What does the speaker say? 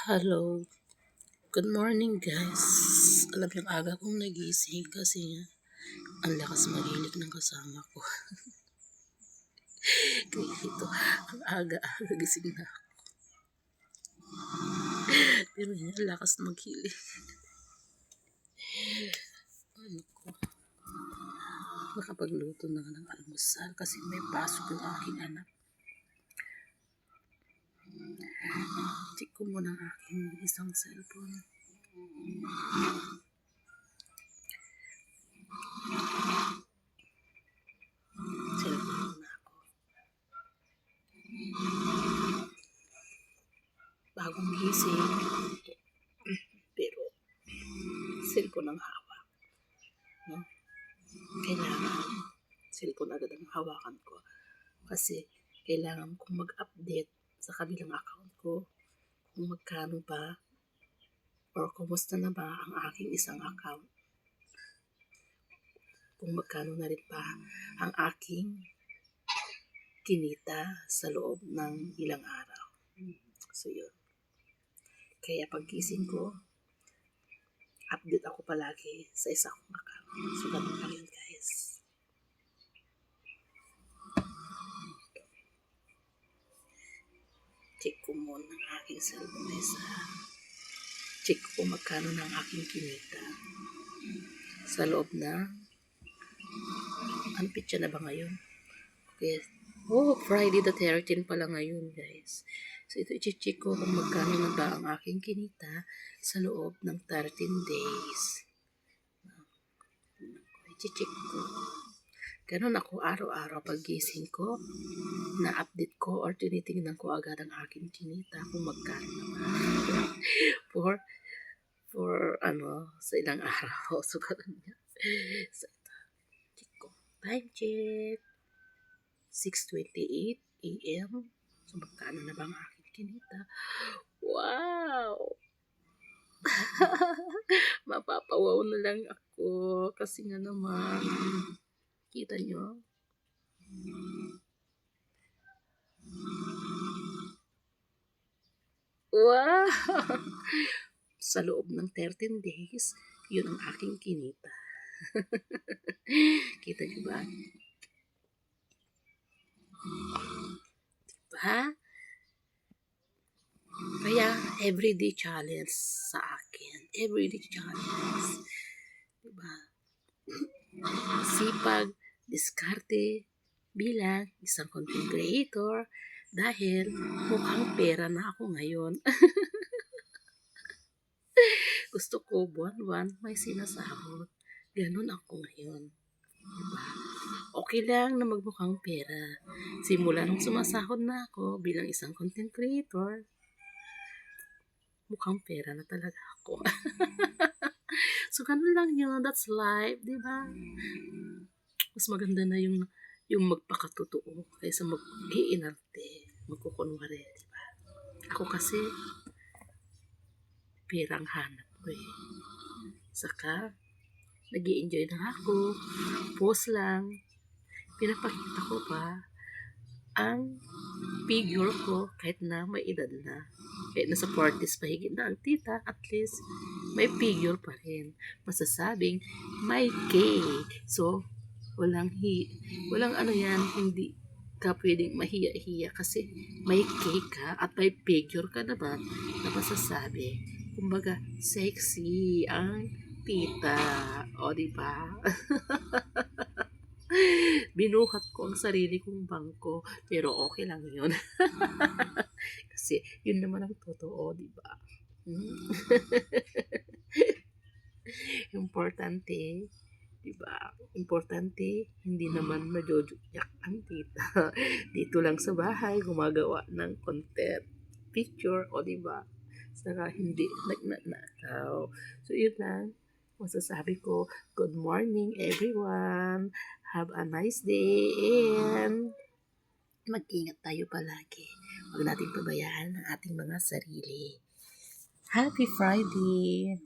Hello, good morning guys. Alam yung aga kong nagising kasi nga ang lakas magilik ng kasama ko. Kaya ito, ang aga-aga gising na ako. Pero yun, ang lakas maghilik. Ano ko, nakapagluto na nga ng almusal kasi may pasok yung aking anak. Check ko muna ang aking isang cellphone. Cellphone muna ako. Bagong gising. Pero, cellphone ang hawak. No? Kailangan cellphone agad ang hawakan ko. Kasi kailangan kong mag-update sa kabilang account ko kung magkano ba or kumusta na ba ang aking isang account. Kung magkano na rin ba ang aking kinita sa loob ng ilang araw. So yun. Kaya paggising ko, update ako palagi sa isang account. So ganun lang yun guys. Check ko muna ang aking cellphone isa. Check ko kung magkano na ang aking kinita sa loob na ang pitsa na ba ngayon? Okay. Oh, Friday the 13 pala ngayon, guys. So, ito i-check ko kung magkano na ba ang aking kinita sa loob ng 13 days. I-check ko. Ganun ako araw-araw pag-gising ko, na-update ko or tinitingnan ko agad ang aking kinita kung magkano na ba. for sa ilang araw. So, ganun yan. So, check ko. Time check. 6:28 a.m. So, magkano na ba ang aking kinita? Wow! Mapapawaw na lang ako kasi nga naman, kita nyo? Wow! Sa loob ng 13 days, yun ang aking kinita. Kita nyo ba? Diba? Kaya, everyday challenge sa akin. Everyday challenge. Diba? Sipag, diskarte, bilang isang content creator dahil mukhang pera na ako ngayon. Gusto ko buwan-buwan may sinasahod. Ganun ako ngayon. Diba? Okay lang na magmukhang pera. Simula nung sumasahod na ako bilang isang content creator, mukhang pera na talaga ako. So, ganun lang yun. That's life, di ba? Mas maganda na yung magpakatotoo kaysa mag-iinarte, magkukunwari, di ba? Ako kasi, perang hanap ko eh. Saka, nag-i-enjoy na ako. Post lang. Pinapakita ko pa ang figure ko kahit na may edad na. Kahit nasa 40s pa higit na ang tita, at least may figure pa rin. Masasabing may K. So, walang ano yan, hindi ka pwedeng mahiya-hiya kasi may K ka at may figure ka naman na masasabi. Kumbaga, sexy ang tita. O, diba? Binuhat ko ang sarili kong bangko, pero okay lang yun. Kasi yun naman ang totoo, di ba? Importante, di ba? Importante, hindi naman majojokyak ang tita. Dito lang sa bahay, gumagawa ng content, picture, o di ba? Saka hindi nagnanakaw. So yun lang. Masasabi ko, good morning everyone. Have a nice day and mag-ingat tayo palagi. Huwag nating pabayaan ang ating mga sarili. Happy Friday!